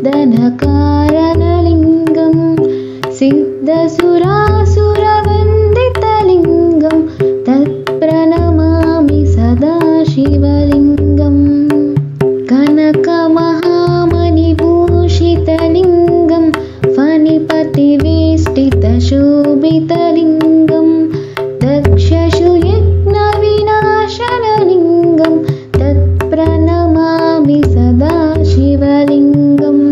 धनकारणलिङ्गं सिद्धसुरासुरवन्दितलिङ्गं तत्प्रणमामि सदा शिवलिङ्गम् कनकमहामणिभूषितलिङ्गं फणिपतिवेष्टितशोभितलिङ्गं दक्षशुयज्ञविनाशनलिङ्गं तत्प्रणमामि सदा शिवलिङ्गम्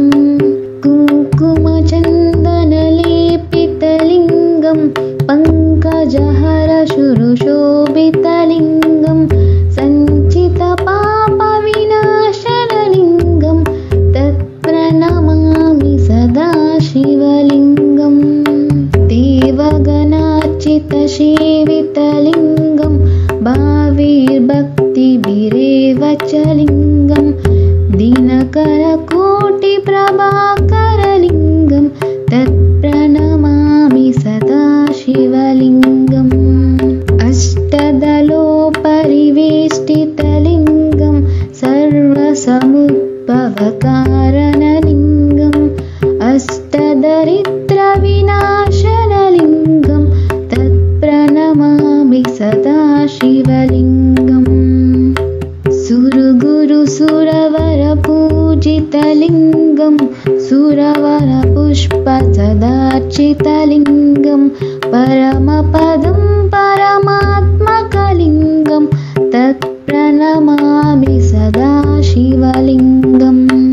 कुङ्कुमचन्दनलेपितलिङ्गं पङ्कजहरशुरशोभितलिङ्गं सञ्चितपापविनाशनलिङ्गं तत्प्रणमामि सदा शिवलिङ्गम् देवगणार्चितसेवितलिङ्गं भाविर्भक्तिभिरेव च लिङ्गं दिनकरकोटिप्रभाकरलिङ्गं तत्प्रणमामि सदा शिवलिङ्गम् अष्टदलोपरिवेष्टितलिङ्गं सर्वसमुद्भवकारणलिङ्गम् अष्टदरिद्रविनाशनलिङ्गं तत्प्रणमामि सदा शिवलिङ्गम् सुरगुरुसुरवरपूजितलिङ्गं सुरवरपुष्पसदार्चितलिङ्गं परमपदं परमात्मकलिङ्गं तत्प्रणमामि सदा शिवलिङ्गम्